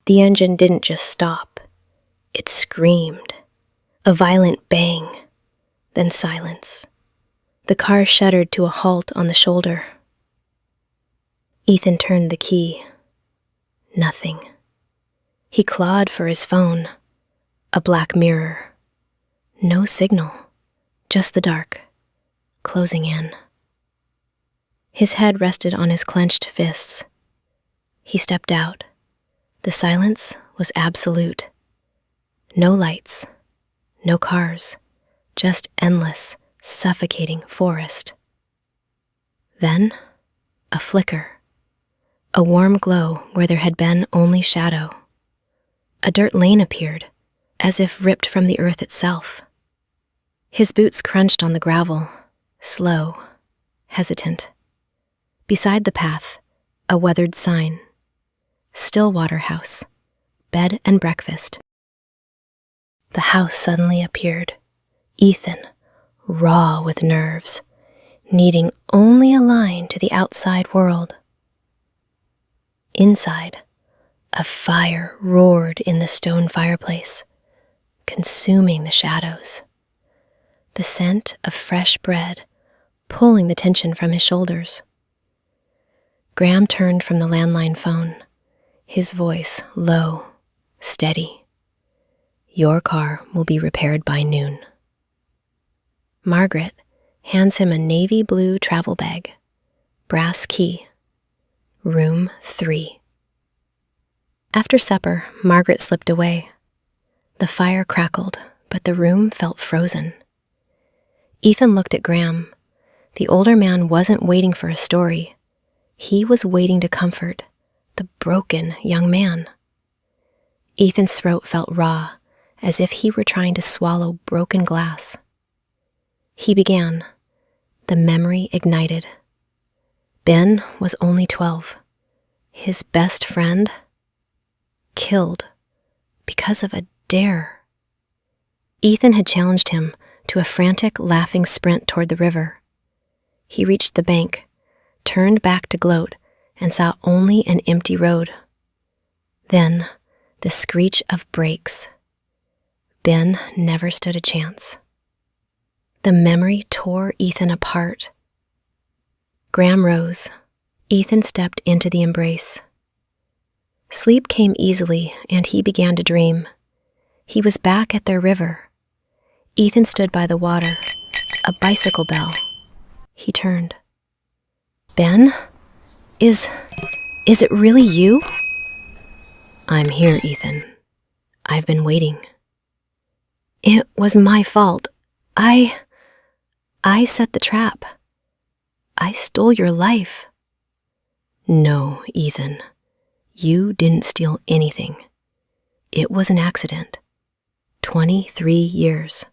The engine didn't just stop. It screamed. A violent bang, then silence. The car shuddered to a halt on the shoulder. Ethan turned the key. Nothing. He clawed for his phone. A black mirror. No signal. Just the dark, closing in. His head rested on his clenched fists. He stepped out. The silence was absolute. No lights, no cars, just endless, suffocating forest. Then, a flicker. A warm glow where there had been only shadow. A dirt lane appeared, as if ripped from the earth itself. His boots crunched on the gravel, slow, hesitant. Beside the path, a weathered sign. STILLWATER HOUSE, bed and breakfast. The house suddenly appeared. Ethan, raw with nerves, needing only a line to the outside world. Inside, a fire roared in the stone fireplace, consuming the shadows. The scent of fresh bread pulling the tension from his shoulders. Graham turned from the landline phone, his voice low, steady. Your car will be repaired by noon. Margaret hands him a navy blue travel bag, brass key, room 3. After supper, Margaret slipped away. The fire crackled, but the room felt frozen. Ethan looked at Graham. The older man wasn't waiting for a story. He was waiting to comfort the broken young man. Ethan's throat felt raw, as if he were trying to swallow broken glass. He began. The memory ignited. Ben was only 12. His best friend killed because of a dare. Ethan had challenged him to a frantic, laughing sprint toward the river. He reached the bank, turned back to gloat, and saw only an empty road. Then, the screech of brakes. Ben never stood a chance. The memory tore Ethan apart. Graham rose. Ethan stepped into the embrace. Sleep came easily, and he began to dream. He was back at their river. Ethan stood by the water. A bicycle bell. He turned. Ben? Is it really you? I'm here, Ethan. I've been waiting. It was my fault. I set the trap. I stole your life. No, Ethan. You didn't steal anything. It was an accident. 23 years.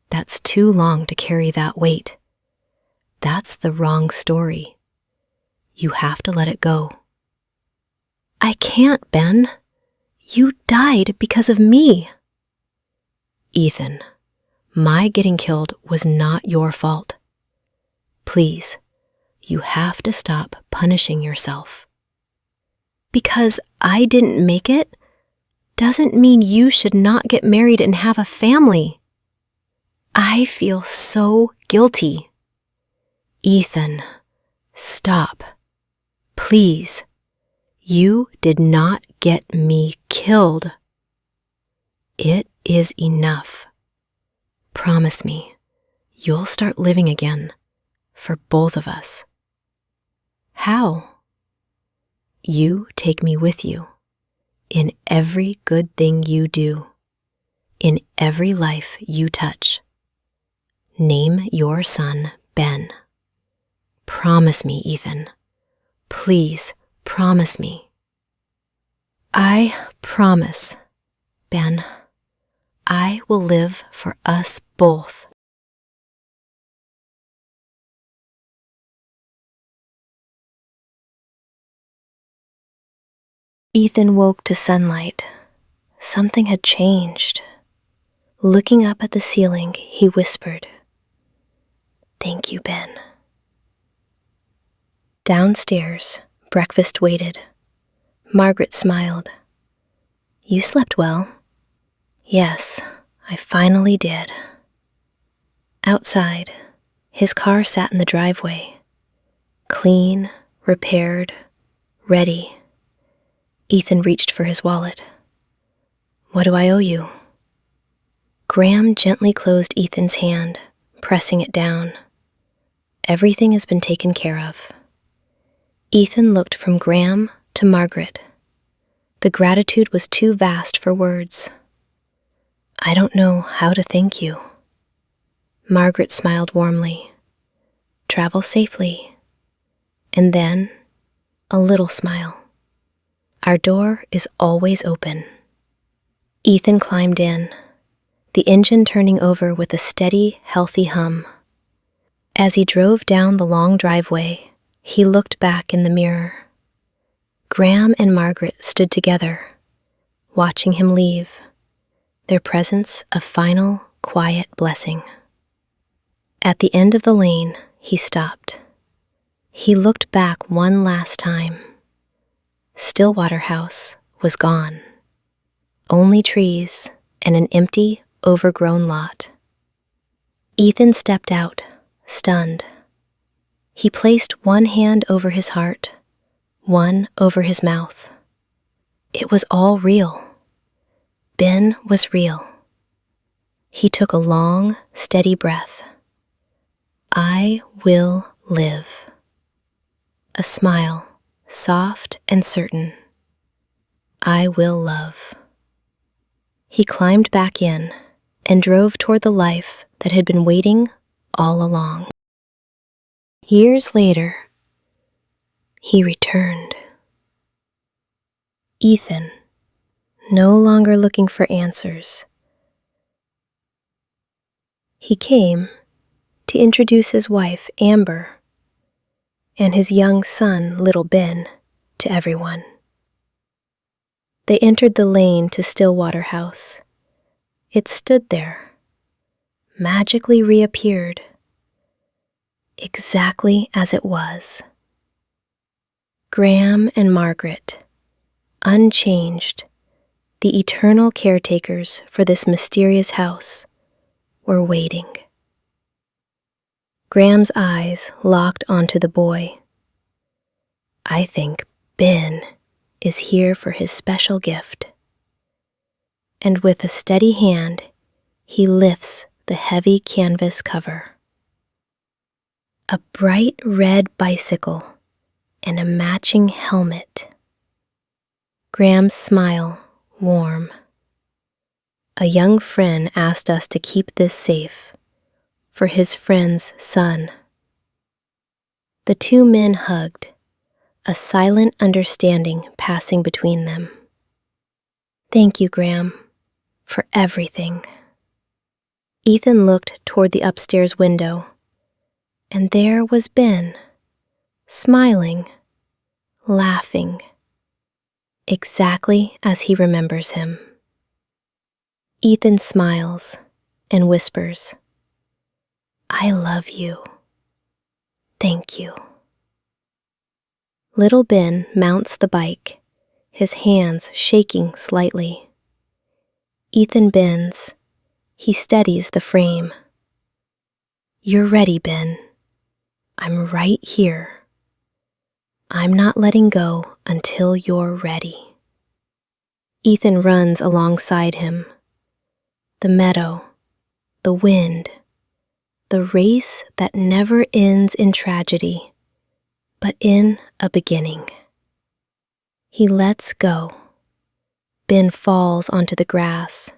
That's too long to carry that weight. That's the wrong story. You have to let it go. I can't, Ben. You died because of me. Ethan, my getting killed was not your fault. Please, you have to stop punishing yourself. Because I didn't make it doesn't mean you should not get married and have a family. I feel so guilty. Ethan, stop. Please. You did not get me killed. It is enough. Promise me, you'll start living again, for both of us. How? You take me with you, in every good thing you do, in every life you touch. Name your son Ben. Promise me, Ethan. Please promise me. I promise, Ben. I will live for us both. Ethan woke to sunlight. Something had changed. Looking up at the ceiling, he whispered, "Thank you, Ben." Downstairs, breakfast waited. Margaret smiled. You slept well. Yes, I finally did. Outside, his car sat in the driveway. Clean, repaired, ready. Ethan reached for his wallet. What do I owe you? Graham gently closed Ethan's hand, pressing it down. Everything has been taken care of. Ethan looked from Graham to Margaret. The gratitude was too vast for words. I don't know how to thank you. Margaret smiled warmly. Travel safely. And then, a little smile. Our door is always open. Ethan climbed in, the engine turning over with a steady, healthy hum. As he drove down the long driveway, he looked back in the mirror. Graham and Margaret stood together, watching him leave, their presence a final, quiet blessing. At the end of the lane, he stopped. He looked back one last time. Stillwater House was gone. Only trees and an empty, overgrown lot. Ethan stepped out, stunned. He placed one hand over his heart, one over his mouth. It was all real. Ben was real. He took a long, steady breath. I will live. A smile, soft and certain. I will love. He climbed back in and drove toward the life that had been waiting all along. Years later, he returned. Ethan, no longer looking for answers. He came to introduce his wife, Amber, and his young son, little Ben, to everyone. They entered the lane to Stillwater House. It stood there, magically reappeared, exactly as it was. Graham and Margaret, unchanged, the eternal caretakers for this mysterious house, were waiting. Graham's eyes locked onto the boy. I think Ben is here for his special gift. And with a steady hand, he lifts the heavy canvas cover. A bright red bicycle and a matching helmet. Graham's smile, warm. A young friend asked us to keep this safe for his friend's son. The two men hugged, a silent understanding passing between them. Thank you, Graham, for everything. Ethan looked toward the upstairs window, and there was Ben, smiling, laughing, exactly as he remembers him. Ethan smiles and whispers, I love you. Thank you. Little Ben mounts the bike, his hands shaking slightly. Ethan bends. He steadies the frame. You're ready, Ben. I'm right here. I'm not letting go until you're ready. Ethan runs alongside him. The meadow, the wind, the race that never ends in tragedy, but in a beginning. He lets go. Ben falls onto the grass.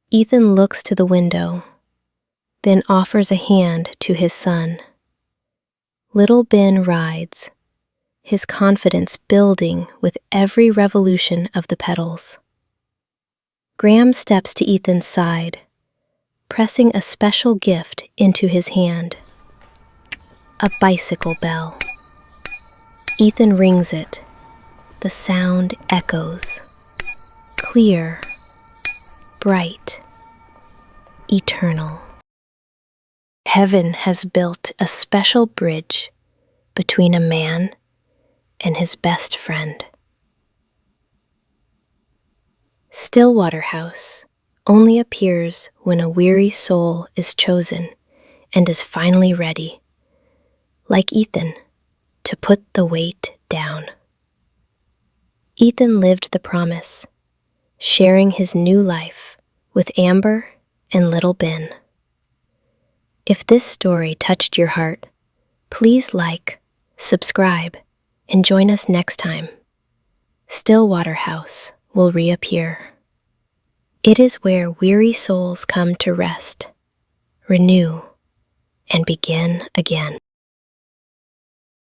Ethan looks to the window, then offers a hand to his son. Little Ben rides, his confidence building with every revolution of the pedals. Graham steps to Ethan's side, pressing a special gift into his hand. A bicycle bell. Ethan rings it. The sound echoes. Clear, bright, eternal. Heaven has built a special bridge between a man and his best friend. Stillwater House only appears when a weary soul is chosen and is finally ready, like Ethan, to put the weight down. Ethan lived the promise, sharing his new life with Amber and little Ben. If this story touched your heart, please like, subscribe, and join us next time. Stillwater House will reappear. It is where weary souls come to rest, renew, and begin again.